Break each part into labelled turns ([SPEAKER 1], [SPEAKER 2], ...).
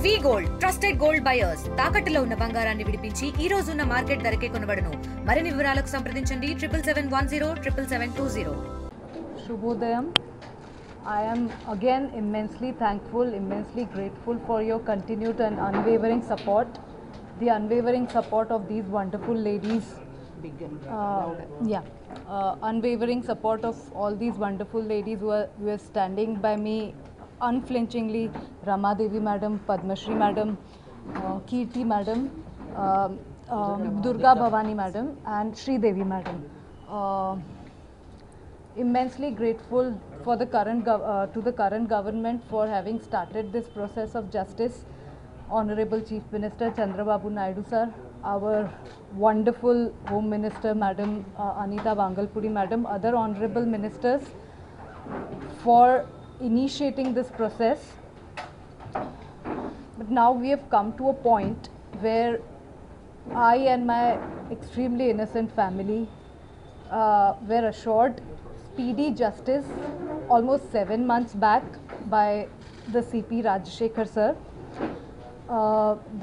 [SPEAKER 1] వి gold trusted gold buyers తాకట్టులో ఉన్న బంగారాన్ని విడిపించి ఈ రోజు ఉన్న మార్కెట్ ధరకే కొనబడును. మరిన్ని వివరాలకు సంప్రదించండి 7771077720.
[SPEAKER 2] Shubhodayam. I am again immensely thankful, immensely grateful for your continued and unwavering support. The unwavering support of these wonderful ladies. Unwavering support of all these wonderful ladies who are standing by me unflinchingly. Rama Devi Madam, Padma Shri Madam, Kirti Madam, Durga Bhavani Madam and Sri Devi Madam. Immensely grateful for the to the current government for having started this process of justice. Honorable Chief Minister Chandrababu Naidu sir, our wonderful Home Minister Madam Anita Vangalpudi Madam, other honorable ministers for initiating this process. But now we have come to a point where I and my extremely innocent family were assured speedy justice almost 7 months back by the CP Rajshekhar sir.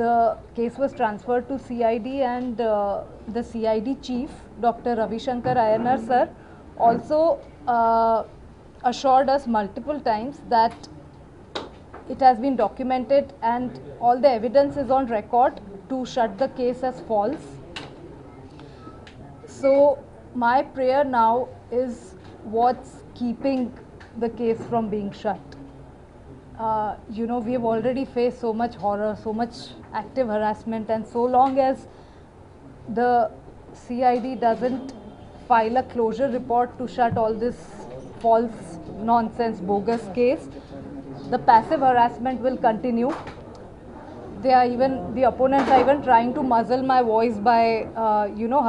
[SPEAKER 2] The case was transferred to CID and the CID chief Dr. Ravi Shankar Iyengar sir also assured us multiple times that it has been documented and all the evidence is on record to shut the case as false. So my prayer now is what's keeping the case from being shut. We have already faced so much horror, so much active harassment, and so long as the CID doesn't file a closure report to shut all this false, nonsense, bogus case, the passive harassment will continue. The opponents are even trying to muzzle my voice by,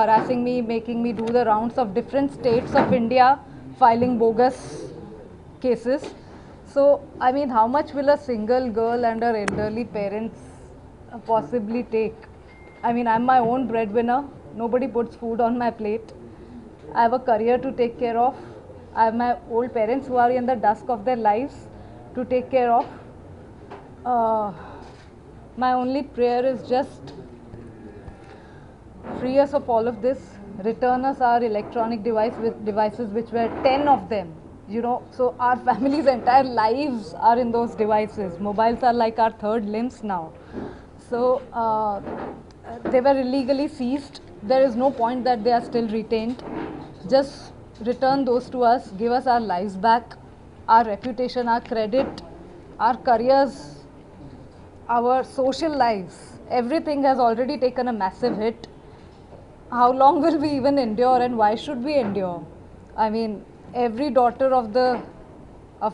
[SPEAKER 2] harassing me, making me do the rounds of different states of India, filing bogus cases. So, I mean, how much will a single girl and her elderly parents possibly take? I mean, I'm my own breadwinner. Nobody puts food on my plate. I have a career to take care of. I have my old parents who are in the dusk of their lives to take care of. My only prayer is just free us of all of this, return us our electronic devices, which were 10 of them. So our family's entire lives are in those devices. Mobiles are like our third limbs now. So they were illegally seized. There is no point that they are still retained. Just return those to us, give us our lives back, our reputation, our credit, our careers, our social lives. Everything has already taken a massive hit. How long will we even endure, and why should we endure? I mean, every daughter of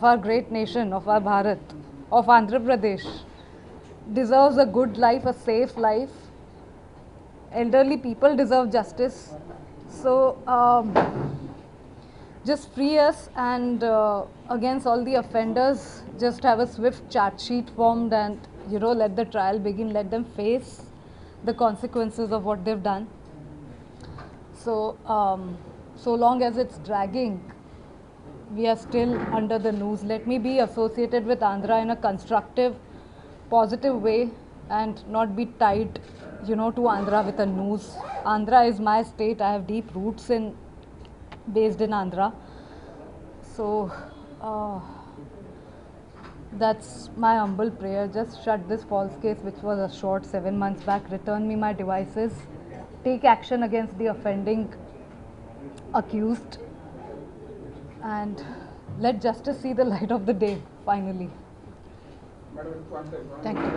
[SPEAKER 2] our great nation, of our Bharat, of Andhra Pradesh, deserves a good life, a safe life. Elderly people deserve justice. So just free us, and against all the offenders, just have a swift charge sheet formed and let the trial begin. Let them face the consequences of what they've done. So long as it's dragging, we are still under the noose. Let me be associated with Andhra in a constructive, positive way and not be tied, to Andhra with a noose. Andhra is my state. I have deep roots based in Andhra. So that's my humble prayer. Just shut this false case, which was a short 7 months back. Return me my devices. Take action against the offending accused. And let justice see the light of the day, finally. Thank you.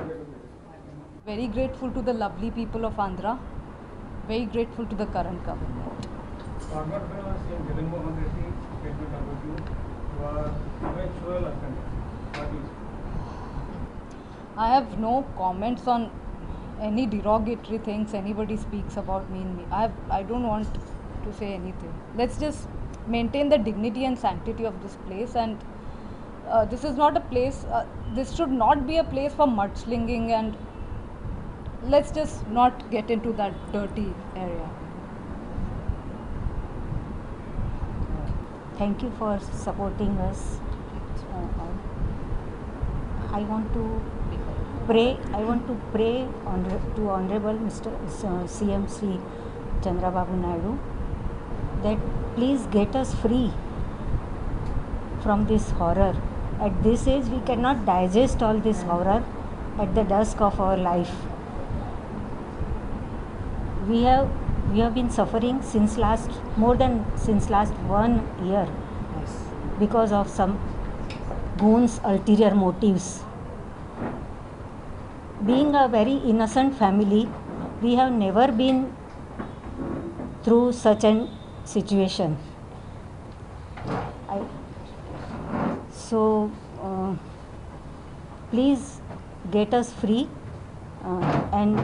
[SPEAKER 2] Very grateful to the lovely people of Andhra. Very grateful to the current government. I have no comments on any derogatory things anybody speaks about me. I don't want to say anything. Let's just maintain the dignity and sanctity of this place, and this is not a place, this should not be a place for mudslinging, and let's just not get into that dirty area.
[SPEAKER 3] Thank you for supporting us. I want to want to pray to Honorable Mr. CM Sri Chandrababu Naidu that please get us free from this horror. At this age we cannot digest all this horror at the dusk of our life. We have been suffering since last 1 year because of some goons' ulterior motives. Being a very innocent family, we have never been through such a situation. Please get us free and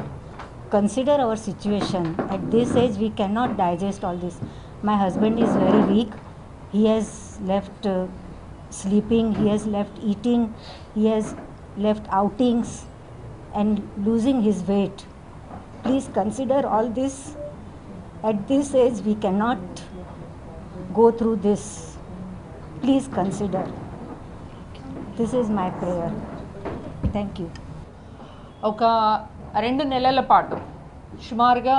[SPEAKER 3] consider our situation. At this age we cannot digest all this. My husband is very weak. He has left sleeping, he has left eating, he has left outings and losing his weight. Please consider all this. At this age we cannot go through this. Please consider. This is my prayer. Thank you.
[SPEAKER 4] ఒక 2 నెలల పాటు సుమారుగా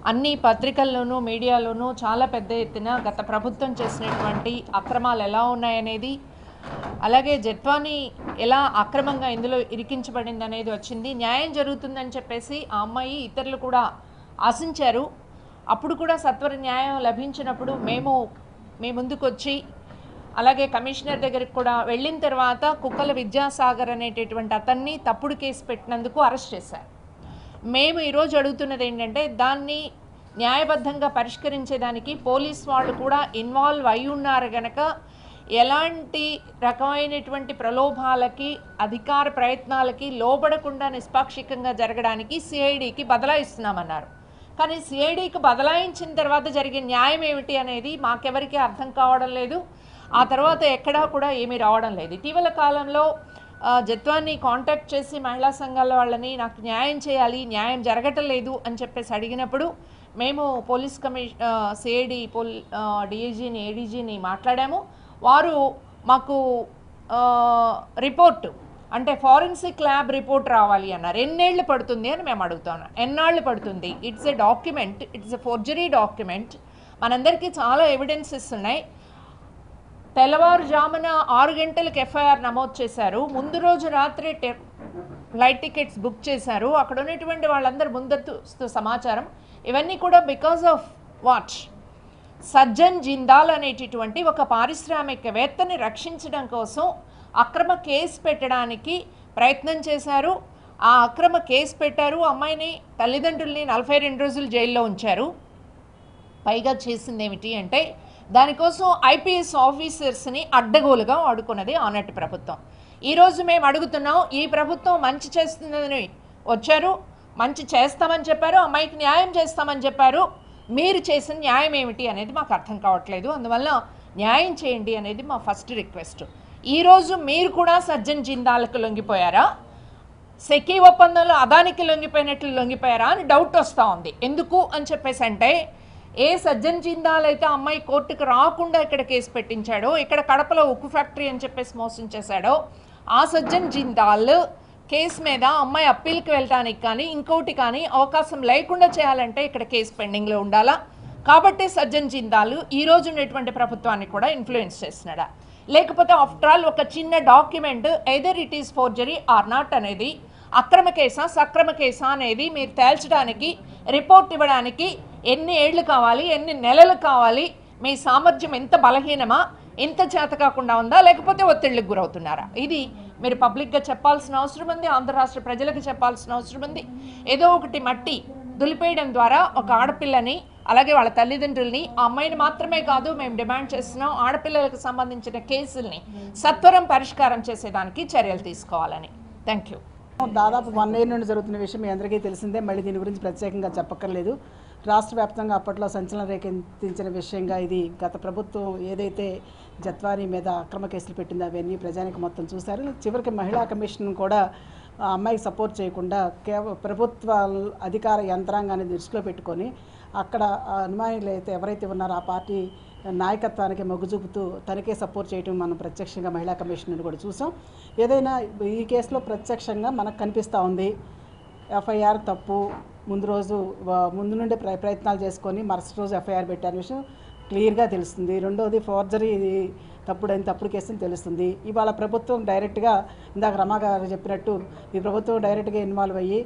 [SPEAKER 4] అన్ని పత్రికల్లోనూ మీడియాలోనూ చాలా పెద్ద ఎత్తున గత ప్రభుత్వం చేసినటువంటి అక్రమాలు ఎలా ఉన్నాయనేది, అలాగే జత్వాని ఎలా అక్రమంగా ఇందులో ఇరికించబడింది అనేది వచ్చింది. న్యాయం జరుగుతుందని చెప్పేసి ఆ అమ్మాయి ఇతరులు కూడా ఆశించారు. అప్పుడు కూడా సత్వర న్యాయం లభించినప్పుడు మీ ముందుకు వచ్చి, అలాగే కమిషనర్ దగ్గరికి కూడా వెళ్ళిన తర్వాత కుక్కల విద్యాసాగర్ అనేటటువంటి అతన్ని తప్పుడు కేసు పెట్టినందుకు అరెస్ట్ చేశారు. మేము ఈరోజు అడుగుతున్నది ఏంటంటే, దాన్ని న్యాయబద్ధంగా పరిష్కరించేదానికి పోలీస్ వాళ్ళు కూడా ఇన్వాల్వ్ అయి ఉన్నారు కనుక ఎలాంటి రకమైనటువంటి ప్రలోభాలకి, అధికార ప్రయత్నాలకి లోబడకుండా నిష్పాక్షికంగా జరగడానికి సిఐడికి బదలాయిస్తున్నామన్నారు. కానీ సిఐడికి బదలాయించిన తర్వాత జరిగే న్యాయం ఏమిటి అనేది మాకెవరికి అర్థం కావడం లేదు. ఆ తర్వాత ఎక్కడా కూడా ఏమీ రావడం లేదు. ఇటీవల కాలంలో జత్వాన్ని కాంటాక్ట్ చేసి మహిళా సంఘాల వాళ్ళని నాకు న్యాయం చేయాలి, న్యాయం జరగటం లేదు అని చెప్పేసి అడిగినప్పుడు మేము పోలీస్ సిఐడి డిఐజీని ఏడీజీని మాట్లాడాము. వారు మాకు రిపోర్టు అంటే ఫారెన్సిక్ ల్యాబ్ రిపోర్ట్ రావాలి అన్నారు. ఎన్నేళ్ళు పడుతుంది అని మేము అడుగుతున్నాం. ఎన్నాళ్ళు పడుతుంది? It's a document, it's a forgery document. మనందరికీ చాలా ఎవిడెన్సెస్ ఉన్నాయి. తెల్లవారుజామున 6 గంటలకు ఎఫ్ఐఆర్ నమోదు చేశారు. ముందు రోజు రాత్రి ఫ్లైట్ టికెట్స్ బుక్ చేశారు. అక్కడ ఉన్నటువంటి వాళ్ళందరూ ముందస్తు సమాచారం. ఇవన్నీ కూడా because of what? Sajjan Jindal అనేటటువంటి ఒక పారిశ్రామికవేత్తని రక్షించడం కోసం అక్రమ కేసు పెట్టడానికి ప్రయత్నం చేశారు. ఆ అక్రమ కేసు పెట్టారు. అమ్మాయిని, తల్లిదండ్రుల్ని 42 రోజులు జైల్లో ఉంచారు. పైగా చేసింది ఏమిటి అంటే, దానికోసం ఐపీఎస్ ఆఫీసర్స్ని అడ్డగోలుగా వాడుకున్నది ఆనాటి ప్రభుత్వం. ఈరోజు మేము అడుగుతున్నాం, ఈ ప్రభుత్వం మంచి చేస్తుందని వచ్చారు, మంచి చేస్తామని చెప్పారు, అమ్మాయికి న్యాయం చేస్తామని చెప్పారు. మీరు చేసిన న్యాయం ఏమిటి అనేది మాకు అర్థం కావట్లేదు. అందువల్ల న్యాయం చేయండి అనేది మా ఫస్ట్ రిక్వెస్ట్. ఈరోజు మీరు కూడా సజ్జన్ జిందాల్కి లొంగిపోయారా? సెకీ ఒప్పందంలో అదానికి లొంగిపోయినట్లు లొంగిపోయారా అని డౌట్ వస్తూ ఉంది. ఎందుకు అని చెప్పేసి అంటే, ఏ సజ్జన్ జిందాల్ అయితే అమ్మాయి కోర్టుకు రాకుండా ఇక్కడ కేసు పెట్టించాడో, ఇక్కడ కడపలో ఉక్కు ఫ్యాక్టరీ అని చెప్పేసి మోసం చేశాడో, ఆ సజ్జన్ జిందాల్ కేసు మీద అమ్మాయి అప్పీల్కి వెళ్ళడానికి కానీ ఇంకోటి కానీ అవకాశం లేకుండా చేయాలంటే ఇక్కడ కేసు పెండింగ్లో ఉండాలా. కాబట్టి సజ్జన్ జిందాల్ ఈరోజు ఉన్నటువంటి ప్రభుత్వాన్ని కూడా ఇన్ఫ్లుయెన్స్ చేస్తున్నాడా? లేకపోతే ఆఫ్టర్ ఆల్ ఒక చిన్న document either it is forgery or not అనేది, అక్రమ కేసా సక్రమ కేసా అనేది మీరు తేల్చడానికి, రిపోర్ట్ ఇవ్వడానికి ఎన్ని ఏళ్ళు కావాలి, ఎన్ని నెలలు కావాలి? మీ సామర్థ్యం ఎంత బలహీనమా, ఎంత చేత కాకుండా ఉందా, లేకపోతే ఒత్తిళ్ళకి గురవుతున్నారా? ఇది మీరు పబ్లిక్గా చెప్పాల్సిన అవసరం ఉంది. ఆంధ్ర రాష్ట్ర ప్రజలకు చెప్పాల్సిన అవసరం ఉంది. ఏదో ఒకటి మట్టి దులిపేయడం ద్వారా ఒక ఆడపిల్లని, అలాగే వాళ్ళ తల్లిదండ్రుల్ని, ఆ అమ్మాయిని మాత్రమే కాదు మేము డిమాండ్ చేస్తున్నాం, ఆడపిల్లలకు సంబంధించిన కేసుల్ని సత్వరం పరిష్కారం చేసేదానికి చర్యలు తీసుకోవాలని. Thank you.
[SPEAKER 5] దాదాపు 1 year నుండి జరుగుతున్న విషయం మీ అందరికీ తెలిసిందే. మళ్ళీ దీని గురించి ప్రత్యేకంగా చెప్పక్కర్లేదు. రాష్ట్ర వ్యాప్తంగా అప్పట్లో సంచలనం రేకెత్తించిన విషయంగా ఇది. గత ప్రభుత్వం ఏదైతే జత్వాని మీద అక్రమ కేసులు పెట్టిందో అవన్నీ ప్రజానికి మొత్తం చూశారు. చివరికి మహిళా కమిషన్ కూడా అమ్మాయికి సపోర్ట్ చేయకుండా ప్రభుత్వ అధికార యంత్రాంగాన్ని దృష్టిలో పెట్టుకొని అక్కడ అనుమానులు అయితే ఎవరైతే ఉన్నారో ఆ పార్టీ నాయకత్వానికి మొగ్గు చూపుతూ తనకే సపోర్ట్ చేయడం మనం ప్రత్యక్షంగా మహిళా కమిషనర్ కూడా చూసాం. ఏదైనా ఈ కేసులో ప్రత్యక్షంగా మనకు కనిపిస్తూ ఉంది. ఎఫ్ఐఆర్ తప్పు, ముందు నుండే ప్రయత్నాలు చేసుకొని మరుసటి రోజు ఎఫ్ఐఆర్ పెట్టిన విషయం క్లియర్గా తెలుస్తుంది. రెండోది ఫోర్జరీ, ఇది తప్పుడు కేసు అని తెలుస్తుంది. ఇవాళ ప్రభుత్వం డైరెక్ట్గా, ఇందాక రమా గారు చెప్పినట్టు, ఈ ప్రభుత్వం డైరెక్ట్గా ఇన్వాల్వ్ అయ్యి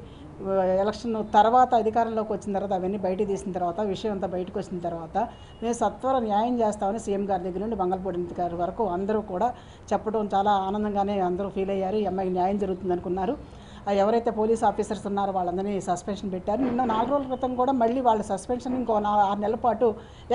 [SPEAKER 5] ఎలక్షన్ తర్వాత అధికారంలోకి వచ్చిన తర్వాత అవన్నీ బయట తీసిన తర్వాత, విషయం అంతా బయటకు వచ్చిన తర్వాత మేము సత్వర న్యాయం చేస్తామని సీఎం గారి దగ్గర నుండి మంగళపూడి గారి వరకు అందరూ కూడా చెప్పడం చాలా ఆనందంగానే అందరూ ఫీల్ అయ్యారు. ఈ అమ్మాయికి న్యాయం జరుగుతుంది అనుకున్నారు. ఎవరైతే పోలీస్ ఆఫీసర్స్ ఉన్నారో వాళ్ళందరినీ సస్పెన్షన్ పెట్టారు. నిన్న 4 రోజుల క్రితం కూడా మళ్ళీ వాళ్ళ సస్పెన్షన్ ఇంకో 6 నెలల పాటు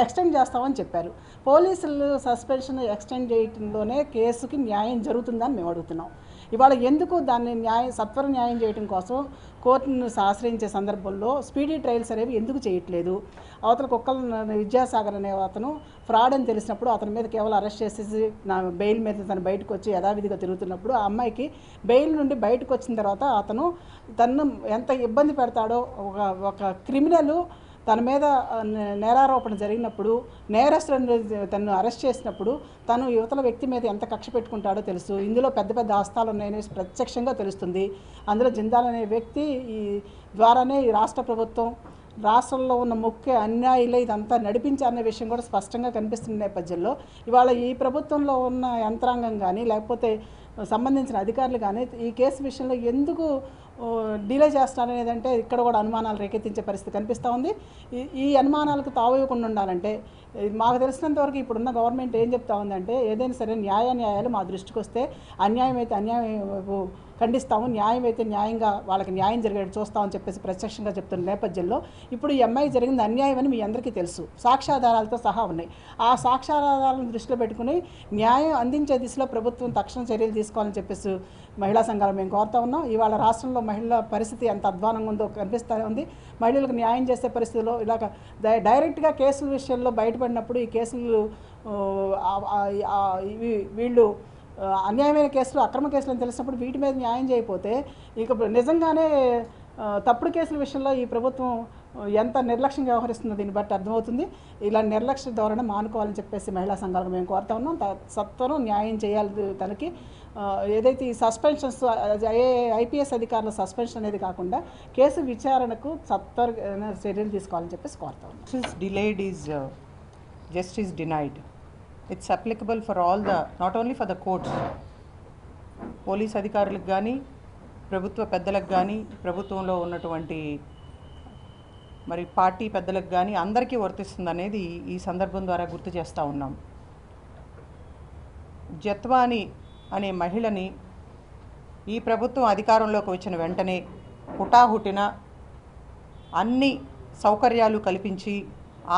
[SPEAKER 5] ఎక్స్టెండ్ చేస్తామని చెప్పారు. పోలీసులు సస్పెన్షన్ ఎక్స్టెండ్ చేయడంలోనే కేసుకి న్యాయం జరుగుతుందని మేము అడుగుతున్నాం. ఇవాళ ఎందుకు దాన్ని సత్వర న్యాయం చేయడం కోసం కోర్టును ఆశ్రయించే సందర్భంలో స్పీడీ ట్రయల్స్ అనేవి ఎందుకు చేయట్లేదు? అవతల కుక్కల విద్యాసాగర్ అనే అతను ఫ్రాడ్ అని తెలిసినప్పుడు అతని మీద కేవలం అరెస్ట్ చేసేసి బెయిల్ మీద తను బయటకు వచ్చి యథావిధిగా తిరుగుతున్నప్పుడు ఆ అమ్మాయికి బెయిల్ నుండి బయటకు వచ్చిన తర్వాత తను ఎంత ఇబ్బంది పెడతాడో, ఒక క్రిమినల్ తన మీద నేరారోపణ జరిగినప్పుడు, నేరస్తులను తను అరెస్ట్ చేసినప్పుడు తను యువతల వ్యక్తి మీద ఎంత కక్ష పెట్టుకుంటాడో తెలుసు. ఇందులో పెద్ద పెద్ద ఆస్తాలు ఉన్నాయని ప్రత్యక్షంగా తెలుస్తుంది. అందులో జిందాల్ అనే వ్యక్తి ద్వారానే ఈ రాష్ట్ర ప్రభుత్వం, రాష్ట్రంలో ఉన్న ముఖ్య అన్యాయులే ఇదంతా నడిపించారనే విషయం కూడా స్పష్టంగా కనిపిస్తున్న నేపథ్యంలో ఇవాళ ఈ ప్రభుత్వంలో ఉన్న యంత్రాంగం కానీ లేకపోతే సంబంధించిన అధికారులు కానీ ఈ కేసు విషయంలో ఎందుకు డిలే చేస్తున్నారనేదంటే ఇక్కడ కూడా అనుమానాలు రేకెత్తించే పరిస్థితి కనిపిస్తూ ఉంది. ఈ అనుమానాలకు తావేయకుండా ఉండాలంటే మాకు తెలిసినంతవరకు ఇప్పుడున్న గవర్నమెంట్ ఏం చెప్తా ఉందంటే, ఏదైనా సరే న్యాయాలు మా దృష్టికి వస్తే అన్యాయం అయితే అన్యాయం ఖండిస్తాము, న్యాయం అయితే న్యాయంగా వాళ్ళకి న్యాయం జరిగేట్టు చూస్తామని చెప్పేసి ప్రత్యక్షంగా చెప్తున్న నేపథ్యంలో ఇప్పుడు ఈ అమ్మాయి జరిగింది అన్యాయం అని మీ అందరికీ తెలుసు, సాక్ష్యాధారాలతో సహా ఉన్నాయి. ఆ సాక్ష్యాధారాలను దృష్టిలో పెట్టుకుని న్యాయం అందించే దిశలో ప్రభుత్వం తక్షణ చర్యలు తీసుకోవాలని చెప్పేసి మహిళా సంఘాలు మేము కోరుతా ఉన్నాం. ఇవాళ రాష్ట్రంలో మహిళల పరిస్థితి ఎంత అధ్వానంగా ఉందో కనిపిస్తూనే ఉంది. మహిళలకు న్యాయం చేసే పరిస్థితిలో ఇలాగ డైరెక్ట్గా కేసుల విషయంలో బయటపడినప్పుడు ఈ కేసులు వీళ్ళు అన్యాయమైన కేసులు, అక్రమ కేసులు అని తెలిసినప్పుడు వీటి మీద న్యాయం చేయకపోతే ఇక నిజంగానే తప్పుడు కేసుల విషయంలో ఈ ప్రభుత్వం ఎంత నిర్లక్ష్యంగా వ్యవహరిస్తుందో దీన్ని బట్టి అర్థమవుతుంది. ఇలా నిర్లక్ష్య ధోరణి మానుకోవాలని చెప్పేసి మహిళా సంఘాలకు మేము కోరుతా ఉన్నాం. సత్వరం న్యాయం చేయాలి తనకి. ఏదైతే ఈ సస్పెన్షన్స్ ఐపీఎస్ అధికారుల సస్పెన్షన్ అనేది కాకుండా కేసు విచారణకు సత్వర చర్యలు తీసుకోవాలని చెప్పేసి కోరుతా ఉన్నాం.
[SPEAKER 6] Delayed is justice denied. It's applicable for all the, not only for the courts, police అధికారులకు కానీ ప్రభుత్వ పెద్దలకు కానీ ప్రభుత్వంలో ఉన్నటువంటి మరి పార్టీ పెద్దలకు కానీ అందరికీ వర్తిస్తుంది అనేది ఈ సందర్భం ద్వారా గుర్తు చేస్తూ ఉన్నాం. జత్వాని అనే మహిళని ఈ ప్రభుత్వం అధికారంలోకి వచ్చిన వెంటనే హుటాహుటిన అన్ని సౌకర్యాలు కల్పించి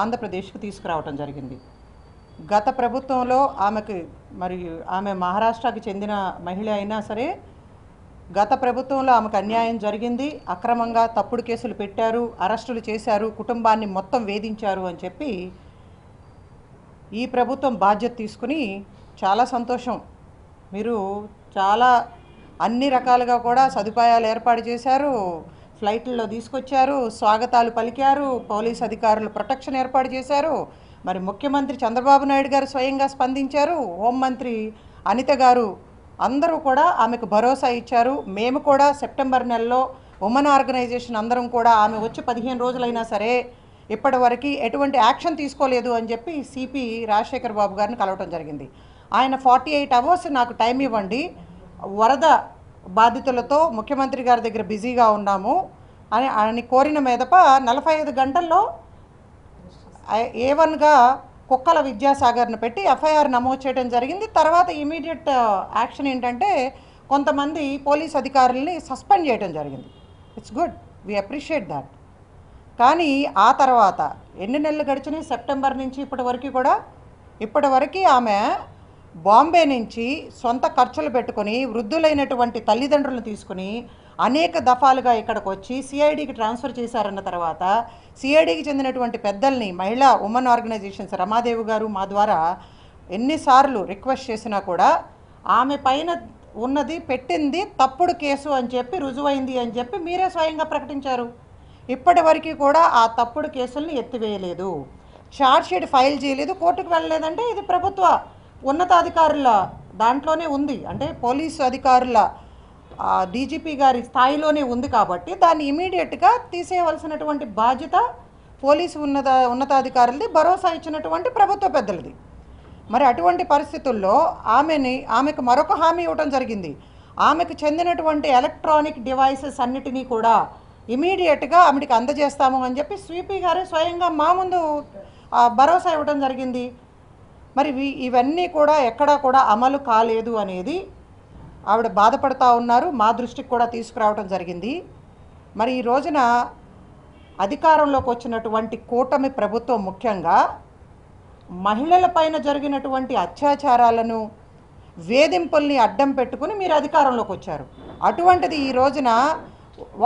[SPEAKER 6] ఆంధ్రప్రదేశ్కు తీసుకురావటం జరిగింది. గత ప్రభుత్వంలో ఆమె మహారాష్ట్రకి చెందిన మహిళ అయినా సరే గత ప్రభుత్వంలో ఆమెకు అన్యాయం జరిగింది, అక్రమంగా తప్పుడు కేసులు పెట్టారు, అరెస్టులు చేశారు, కుటుంబాన్ని మొత్తం వేధించారు అని చెప్పి ఈ ప్రభుత్వం బాధ్యత తీసుకుని చాలా సంతోషం, మీరు చాలా అన్ని రకాలుగా కూడా సదుపాయాలు ఏర్పాటు చేశారు, ఫ్లైట్లలో తీసుకొచ్చారు, స్వాగతాలు పలికారు, పోలీస్ అధికారులు ప్రొటెక్షన్ ఏర్పాటు చేశారు, మరి ముఖ్యమంత్రి చంద్రబాబు నాయుడు గారు స్వయంగా స్పందించారు, హోంమంత్రి అనిత గారు అందరూ కూడా ఆమెకు భరోసా ఇచ్చారు. మేము కూడా సెప్టెంబర్ నెలలో ఉమెన్ ఆర్గనైజేషన్ అందరం కూడా ఆమె వచ్చి 15 రోజులైనా సరే ఇప్పటివరకు ఎటువంటి యాక్షన్ తీసుకోలేదు అని చెప్పి సిపి రాజశేఖర్ బాబు గారిని కలవటం జరిగింది. ఆయన 48 అవర్స్ నాకు టైం ఇవ్వండి, వరద బాధితులతో ముఖ్యమంత్రి గారి దగ్గర బిజీగా ఉన్నాము అని కోరిన మీదప 45 గంటల్లో A1గా కుక్కల విద్యాసాగర్ను పెట్టి ఎఫ్ఐఆర్ నమోదు చేయడం జరిగింది. తర్వాత ఇమీడియట్ యాక్షన్ ఏంటంటే కొంతమంది పోలీస్ అధికారుల్ని సస్పెండ్ చేయడం జరిగింది. It's good, we appreciate that. కానీ ఆ తర్వాత ఎన్ని నెలలు గడిచినాయి, సెప్టెంబర్ నుంచి ఇప్పటివరకు ఆమె బాంబే నుంచి సొంత ఖర్చులు పెట్టుకొని వృద్ధులైనటువంటి తల్లిదండ్రులను తీసుకుని అనేక దఫాలుగా ఇక్కడికి వచ్చి సిఐడికి ట్రాన్స్ఫర్ చేశారన్న తర్వాత సిఐడికి చెందినటువంటి పెద్దల్ని మహిళా ఉమెన్ ఆర్గనైజేషన్స్ రమాదేవి గారు మా ద్వారా ఎన్నిసార్లు రిక్వెస్ట్ చేసినా కూడా ఆమె పైన ఉన్నది పెట్టింది తప్పుడు కేసు అని చెప్పి రుజువైంది అని చెప్పి మీరే స్వయంగా ప్రకటించారు. ఇప్పటి వరకు కూడా ఆ తప్పుడు కేసుల్ని ఎత్తివేయలేదు. ఛార్జ్షీట్ ఫైల్ చేయలేదు, కోర్టుకు వెళ్ళలేదంటే ఇది ప్రభుత్వ ఉన్నతాధికారుల దాంట్లోనే ఉంది, అంటే పోలీసు అధికారుల డీజీపీ గారి స్థాయిలోనే ఉంది కాబట్టి దాన్ని ఇమీడియట్గా తీసేయవలసినటువంటి బాధ్యత పోలీసు ఉన్నతాధికారులది, భరోసా ఇచ్చినటువంటి ప్రభుత్వ పెద్దలది. మరి అటువంటి పరిస్థితుల్లో ఆమెకు మరొక హామీ ఇవ్వడం జరిగింది. ఆమెకు చెందినటువంటి ఎలక్ట్రానిక్ డివైసెస్ అన్నిటినీ కూడా ఇమీడియట్గా ఆమెకి అందజేస్తాము అని చెప్పి స్వీపీ గారే స్వయంగా మా ముందు భరోసా ఇవ్వడం జరిగింది. మరి ఇవన్నీ కూడా ఎక్కడా కూడా అమలు కాలేదు అనేది ఆవిడ బాధపడుతూ ఉన్నారు, మా దృష్టికి కూడా తీసుకురావడం జరిగింది. మరి ఈ రోజున అధికారంలోకి వచ్చినటువంటి కూటమి ప్రభుత్వం ముఖ్యంగా మహిళలపైన జరిగినటువంటి అత్యాచారాలను, వేధింపుల్ని అడ్డం పెట్టుకుని మీరు అధికారంలోకి వచ్చారు. అటువంటిది ఈ రోజున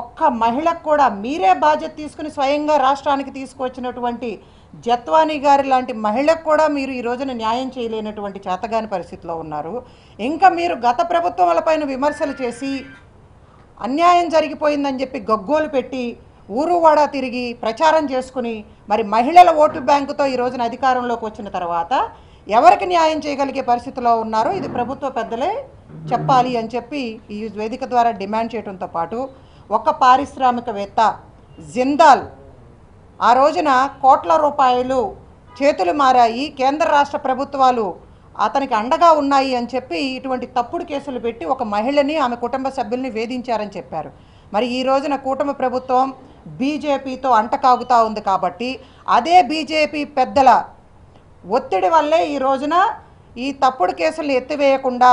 [SPEAKER 6] ఒక్క మహిళకు కూడా మీరే బాధ్యత తీసుకుని స్వయంగా రాష్ట్రానికి తీసుకువచ్చినటువంటి జత్వానీ గారి లాంటి మహిళకు కూడా మీరు ఈ రోజున న్యాయం చేయలేనటువంటి చేతగాని పరిస్థితిలో ఉన్నారు. ఇంకా మీరు గత ప్రభుత్వాలపైన విమర్శలు చేసి అన్యాయం జరిగిపోయిందని చెప్పి గగ్గోలు పెట్టి ఊరు వాడ తిరిగి ప్రచారం చేసుకుని మరి మహిళల ఓటు బ్యాంకుతో ఈ రోజున అధికారంలోకి వచ్చిన తర్వాత ఎవరికి న్యాయం చేయగలిగే పరిస్థితిలో ఉన్నారో ఇది ప్రభుత్వ పెద్దలే చెప్పాలి అని చెప్పి ఈ వేదిక ద్వారా డిమాండ్ చేయడంతో పాటు ఒక పారిశ్రామికవేత్త జిందాల్ ఆ రోజున కోట్ల రూపాయలు చేతులు మారాయి, కేంద్ర రాష్ట్ర ప్రభుత్వాలు అతనికి అండగా ఉన్నాయి అని చెప్పి ఇటువంటి తప్పుడు కేసులు పెట్టి ఒక మహిళని, ఆమె కుటుంబ సభ్యుల్ని వేధించారని చెప్పారు. మరి ఈ రోజున కూటమి ప్రభుత్వం బీజేపీతో అంటకాగుతూ ఉంది కాబట్టి అదే బీజేపీ పెద్దల ఒత్తిడి వల్లే ఈ రోజున ఈ తప్పుడు కేసులను ఎత్తివేయకుండా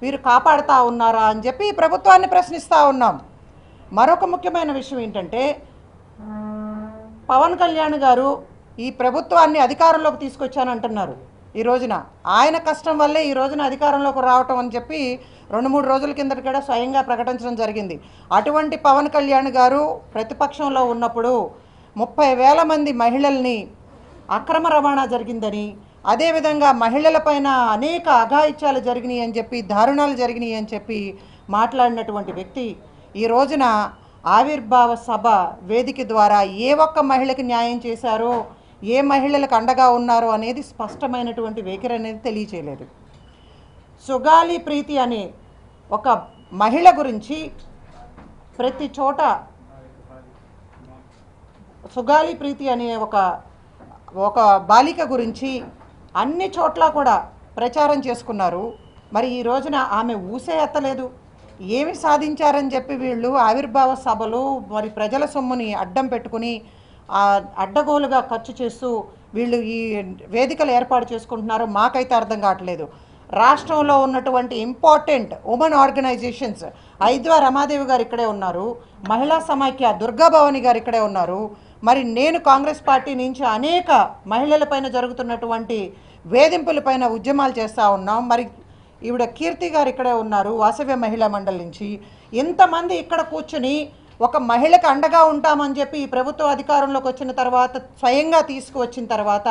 [SPEAKER 6] వీరు కాపాడుతూ ఉన్నారా అని చెప్పి ఈ ప్రభుత్వాన్ని ప్రశ్నిస్తూ ఉన్నాం. మరొక ముఖ్యమైన విషయం ఏంటంటే పవన్ కళ్యాణ్ గారు ఈ ప్రభుత్వాన్ని అధికారంలోకి తీసుకొచ్చానంటున్నారు. ఈ రోజున ఆయన కష్టం వల్లే ఈ రోజున అధికారంలోకి రావటం అని చెప్పి 2-3 రోజుల కిందట కూడా స్వయంగా ప్రకటించడం జరిగింది. అటువంటి పవన్ కళ్యాణ్ గారు ప్రతిపక్షంలో ఉన్నప్పుడు 30,000 మంది మహిళల్ని అక్రమ రవాణా జరిగిందని, అదేవిధంగా మహిళలపైన అనేక అఘాయిత్యాలు జరిగినాయి అని చెప్పి, దారుణాలు జరిగినాయి అని చెప్పి మాట్లాడినటువంటి వ్యక్తి ఈ రోజున ఆవిర్భావ సభ వేదిక ద్వారా ఏ ఒక్క మహిళకి న్యాయం చేశారో, ఏ మహిళలకు అండగా ఉన్నారో అనేది స్పష్టమైనటువంటి వైఖరి అనేది తెలియచేయలేదు. సుగాలి ప్రీతి అనే ఒక మహిళ గురించి ప్రతి చోట, సుగాలి ప్రీతి అనే ఒక బాలిక గురించి అన్ని చోట్ల కూడా ప్రచారం చేసుకున్నారు. మరి ఈ రోజున ఆమె ఊసే ఎత్తలేదు. ఏమి సాధించారని చెప్పి వీళ్ళు ఆవిర్భావ సభలు మరి ప్రజల సొమ్ముని అడ్డం పెట్టుకుని అడ్డగోలుగా ఖర్చు చేస్తూ వీళ్ళు ఈ వేదికలు ఏర్పాటు చేసుకుంటున్నారో మాకైతే అర్థం కావట్లేదు. రాష్ట్రంలో ఉన్నటువంటి ఇంపార్టెంట్ ఉమెన్ ఆర్గనైజేషన్స్, ఐద్వా రమాదేవి గారు ఇక్కడే ఉన్నారు, మహిళా సమైక్య దుర్గాభవాని గారు ఇక్కడే ఉన్నారు. మరి నేను కాంగ్రెస్ పార్టీ నుంచి అనేక మహిళలపైన జరుగుతున్నటువంటి వేధింపులపైన ఉద్యమాలు చేస్తూ ఉన్నాం. మరి ఈవిడ కీర్తి గారు ఇక్కడే ఉన్నారు, వాసవ్య మహిళా మండలి నుంచి. ఇంతమంది ఇక్కడ కూర్చుని ఒక మహిళకు అండగా ఉంటామని చెప్పి ఈ ప్రభుత్వ అధికారంలోకి వచ్చిన తర్వాత, స్వయంగా తీసుకువచ్చిన తర్వాత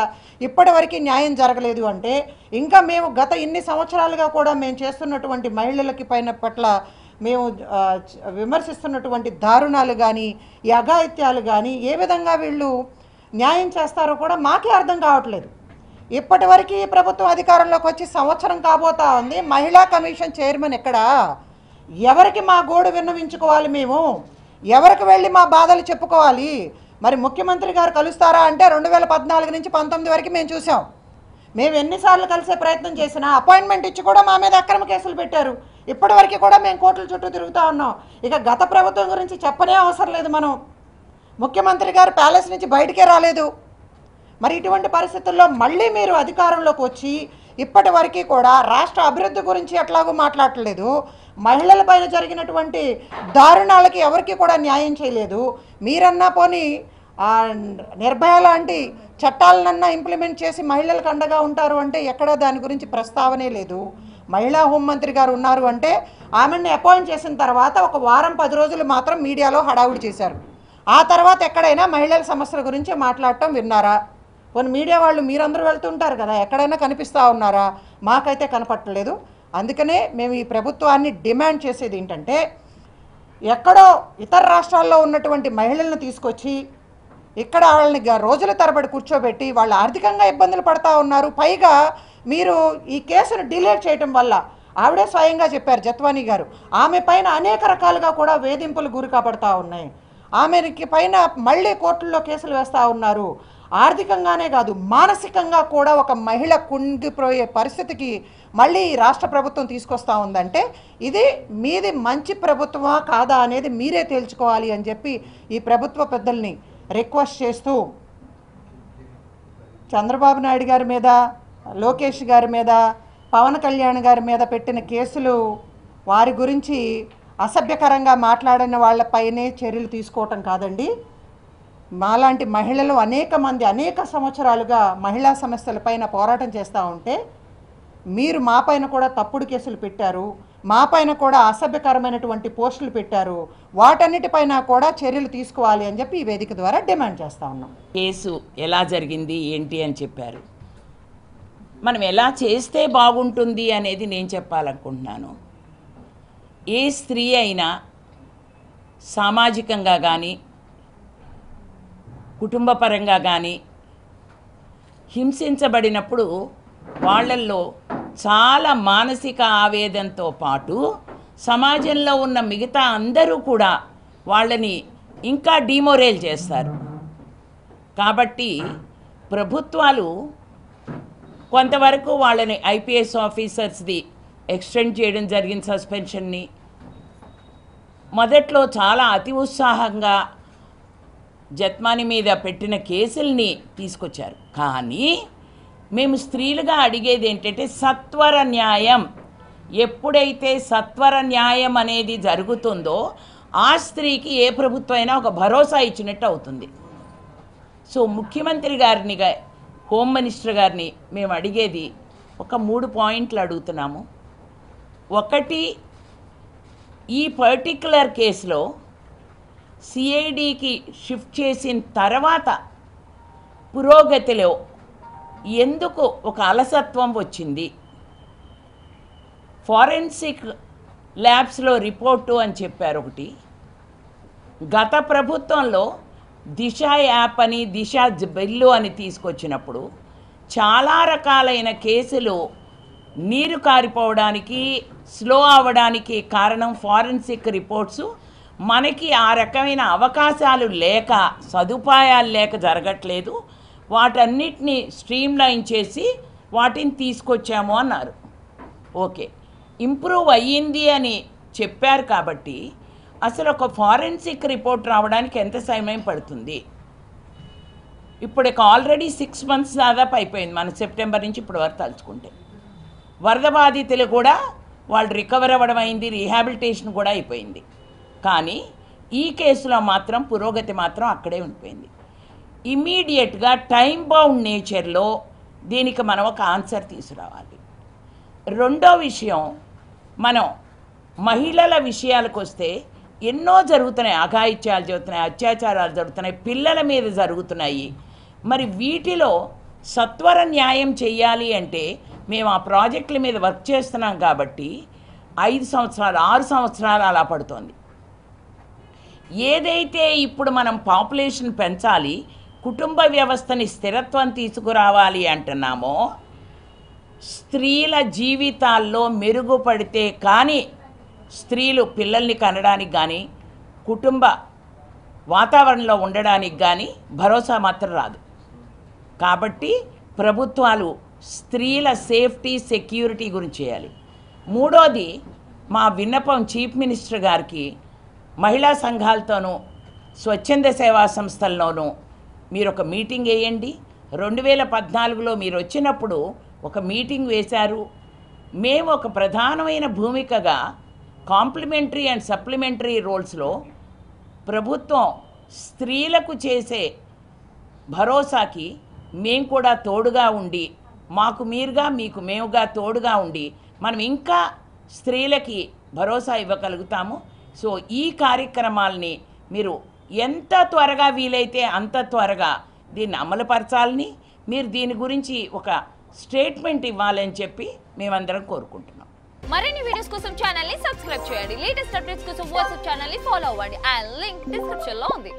[SPEAKER 6] ఇప్పటివరకు న్యాయం జరగలేదు అంటే ఇంకా మేము గత ఇన్ని సంవత్సరాలుగా కూడా మేము చేస్తున్నటువంటి మహిళలకి పట్ల మేము విమర్శిస్తున్నటువంటి దారుణాలు కానీ, ఈ అఘాయిత్యాలు కానీ ఏ విధంగా వీళ్ళు న్యాయం చేస్తారో కూడా మాకే అర్థం కావట్లేదు. ఇప్పటివరకు ప్రభుత్వం అధికారంలోకి వచ్చి సంవత్సరం కాబోతా ఉంది. మహిళా కమిషన్ చైర్మన్ ఎక్కడా? ఎవరికి మా గోడు విన్నవించుకోవాలి? మేము ఎవరికి వెళ్ళి మా బాధలు చెప్పుకోవాలి? మరి ముఖ్యమంత్రి గారు కలుస్తారా అంటే 2014 నుంచి 19 వరకు మేము చూసాం. మేము ఎన్నిసార్లు కలిసే ప్రయత్నం చేసినా అపాయింట్మెంట్ ఇచ్చి కూడా మా మీద అక్రమ కేసులు పెట్టారు. ఇప్పటివరకు కూడా మేము కోర్టుల చుట్టూ తిరుగుతూ ఉన్నాం. ఇక గత ప్రభుత్వం గురించి చెప్పనే అవసరం లేదు. మనం ముఖ్యమంత్రి గారు ప్యాలెస్ నుంచి బయటికే రాలేదు. మరి ఇటువంటి పరిస్థితుల్లో మళ్ళీ మీరు అధికారంలోకి వచ్చి ఇప్పటి వరకు కూడా రాష్ట్ర అభివృద్ధి గురించి ఎట్లాగో మాట్లాడలేదు. మహిళలపైన జరిగినటువంటి దారుణాలకి ఎవరికి కూడా న్యాయం చేయలేదు. మీరన్నా పోనీ నిర్భయ లాంటి చట్టాలనన్నా ఇంప్లిమెంట్ చేసి మహిళలకు అండగా ఉంటారు అంటే ఎక్కడా దాని గురించి ప్రస్తావనే లేదు. మహిళా హోంమంత్రి గారు ఉన్నారు అంటే ఆమెను అపాయింట్ చేసిన తర్వాత ఒక వారం 10 రోజులు మాత్రం మీడియాలో హడావుడి చేశారు. ఆ తర్వాత ఎక్కడైనా మహిళల సమస్యల గురించి మాట్లాడటం విన్నారా? కొన్ని మీడియా వాళ్ళు మీరందరూ వెళ్తుంటారు కదా, ఎక్కడైనా కనిపిస్తూ ఉన్నారా? మాకైతే కనపట్టలేదు. అందుకనే మేము ఈ ప్రభుత్వాన్ని డిమాండ్ చేసేది ఏంటంటే, ఎక్కడో ఇతర రాష్ట్రాల్లో ఉన్నటువంటి మహిళలను తీసుకొచ్చి ఇక్కడ వాళ్ళని రోజుల తరబడి కూర్చోబెట్టి వాళ్ళు ఆర్థికంగా ఇబ్బందులు పడతా ఉన్నారు. పైగా మీరు ఈ కేసును డిలే చేయటం వల్ల ఆవిడే స్వయంగా చెప్పారు జత్వానీ గారు, ఆమె పైన అనేక రకాలుగా కూడా వేధింపులు గురి కాబడతా ఉన్నాయి. ఆమెకి పైన మళ్ళీ కోర్టుల్లో కేసులు వేస్తూ ఉన్నారు. ఆర్థికంగానే కాదు మానసికంగా కూడా ఒక మహిళ కుంగిపోయే పరిస్థితికి మళ్ళీ రాష్ట్ర ప్రభుత్వం తీసుకొస్తూ ఉందంటే ఇది మీది మంచి ప్రభుత్వమా కాదా అనేది మీరే తేల్చుకోవాలి అని చెప్పి ఈ ప్రభుత్వ పెద్దల్ని రిక్వెస్ట్ చేస్తూ చంద్రబాబు నాయుడు గారి మీద, లోకేష్ గారి మీద, పవన్ కళ్యాణ్ గారి మీద పెట్టిన కేసులు వారి గురించి అసభ్యకరంగా మాట్లాడిన వాళ్ళపైనే చర్యలు తీసుకోవటం కాదండి. మాలాంటి మహిళలు అనేక మంది అనేక సంవత్సరాలుగా మహిళా సమస్యలపైన పోరాటం చేస్తూ ఉంటే మీరు మా పైన కూడా తప్పుడు కేసులు పెట్టారు, మా పైన కూడా అసభ్యకరమైనటువంటి పోస్టులు పెట్టారు. వాటన్నిటిపైన కూడా చర్యలు తీసుకోవాలి అని చెప్పి ఈ వేదిక ద్వారా డిమాండ్ చేస్తూ ఉన్నాం.
[SPEAKER 7] కేసు ఎలా జరిగింది ఏంటి అని చెప్పారు. మనం ఎలా చేస్తే బాగుంటుంది అనేది నేను చెప్పాలనుకుంటున్నాను. ఏ స్త్రీ అయినా సామాజికంగా కానీ కుటుంబపరంగా కానీ హింసించబడినప్పుడు వాళ్ళల్లో చాలా మానసిక ఆవేదనతో పాటు సమాజంలో ఉన్న మిగతా అందరూ కూడా వాళ్ళని ఇంకా డిమోరల్ చేస్తారు. కాబట్టి ప్రభుత్వాలు కొంతవరకు వాళ్ళని ఐపీఎస్ ఆఫీసర్స్ది ఎక్స్టెండ్ చేయడం జరిగింది సస్పెన్షన్ని. మొదట్లో చాలా అతి ఉత్సాహంగా జత్వానీ మీద పెట్టిన కేసుల్ని తీసుకొచ్చారు. కానీ మేము స్త్రీలుగా అడిగేది ఏంటంటే సత్వర న్యాయం. ఎప్పుడైతే సత్వర న్యాయం అనేది జరుగుతుందో ఆ స్త్రీకి ఏ ప్రభుత్వం అయినా ఒక భరోసా ఇచ్చినట్టు అవుతుంది. సో ముఖ్యమంత్రి గారిని, హోమ్ మినిస్టర్ గారిని మేము అడిగేది ఒక 3 పాయింట్లు అడుగుతున్నాము. ఒకటి, ఈ పర్టిక్యులర్ కేసులో సిఐడికి షిఫ్ట్ చేసిన తర్వాత పురోగతిలో ఎందుకు ఒక అలసత్వం వచ్చింది? ఫారెన్సిక్ ల్యాబ్స్లో రిపోర్టు అని చెప్పారు ఒకటి. గత ప్రభుత్వంలో దిశ యాప్ అని, దిశ బిల్లు అని తీసుకొచ్చినప్పుడు చాలా రకాలైన కేసులు నీరు కారిపోవడానికి, స్లో అవ్వడానికి కారణం ఫారెన్సిక్ రిపోర్ట్సు. మనకి ఆ రకమైన అవకాశాలు లేక, సదుపాయాలు లేక జరగట్లేదు. వాటన్నిటిని స్ట్రీమ్లైన్ చేసి వాటిని తీసుకొచ్చాము అన్నారు. ఓకే, ఇంప్రూవ్ అయ్యింది అని చెప్పారు. కాబట్టి అసలు ఒక ఫారెన్సిక్ రిపోర్ట్ రావడానికి ఎంత సమయం పడుతుంది? ఇప్పుడు ఆల్రెడీ 6 months దాదాపు అయిపోయింది మన సెప్టెంబర్ నుంచి ఇప్పుడు వరకు తలుచుకుంటే. వరద బాధితులు కూడా వాళ్ళు రికవర్ అవ్వడం అయింది, రీహాబిలిటేషన్ కూడా అయిపోయింది. కానీ ఈ కేసులో మాత్రం పురోగతి మాత్రం అక్కడే ఉండిపోయింది. ఇమీడియట్గా టైం బౌండ్ నేచర్లో దీనికి మనం ఒక ఆన్సర్ తీసుకురావాలి. రెండో విషయం, మనం మహిళల విషయాలకు వస్తే ఎన్నో జరుగుతున్నాయి. అఘాయిత్యాలు జరుగుతున్నాయి, అత్యాచారాలు జరుగుతున్నాయి, పిల్లల మీద జరుగుతున్నాయి. మరి వీటిలో సత్వర న్యాయం చేయాలి అంటే మేము ఆ ప్రాజెక్టుల మీద వర్క్ చేస్తున్నాం కాబట్టి 5 సంవత్సరాలు 6 సంవత్సరాలు అలా పడుతోంది. ఏదైతే ఇప్పుడు మనం పాపులేషన్ పెంచాలి, కుటుంబ వ్యవస్థని స్థిరత్వం తీసుకురావాలి అంటున్నామో, స్త్రీల జీవితాల్లో మెరుగుపడితే కానీ స్త్రీలు పిల్లల్ని కనడానికి కానీ కుటుంబ వాతావరణంలో ఉండడానికి కానీ భరోసా మాత్రం రాదు. కాబట్టి ప్రభుత్వాలు స్త్రీల సేఫ్టీ, సెక్యూరిటీ గురించి చేయాలి. మూడోది, మా విన్నపం చీఫ్ మినిస్టర్ గారికి, మహిళా సంఘాలతోనూ స్వచ్ఛంద సేవా సంస్థల్లోనూ మీరు ఒక మీటింగ్ వేయండి. 2014లో మీరు వచ్చినప్పుడు ఒక మీటింగ్ వేశారు. మేము ఒక ప్రధానమైన భూమికగా కాంప్లిమెంటరీ అండ్ సప్లిమెంటరీ రోల్స్లో ప్రభుత్వం స్త్రీలకు చేసే భరోసాకి మేము కూడా తోడుగా ఉండి, మాకు మీరుగా మీకు మేముగా తోడుగా ఉండి మనం ఇంకా స్త్రీలకి భరోసా ఇవ్వగలుగుతాము. సో ఈ కార్యక్రమాలని మీరు ఎంత త్వరగా వీలైతే అంత త్వరగా దీన్ని అమలుపరచాలని, మీరు దీని గురించి ఒక స్టేట్మెంట్ ఇవ్వాలని చెప్పి మేమందరం కోరుకుంటున్నాం.
[SPEAKER 8] మరిన్ని వీడియోస్ కోసం ఛానల్ ని సబ్స్క్రైబ్ చేయండి. లేటెస్ట్ అప్డేట్స్ కోసం వాట్సాప్ ఛానల్ ని ఫాలో అవ్వండి. ఆ లింక్ డిస్క్రిప్షన్ లో ఉంది.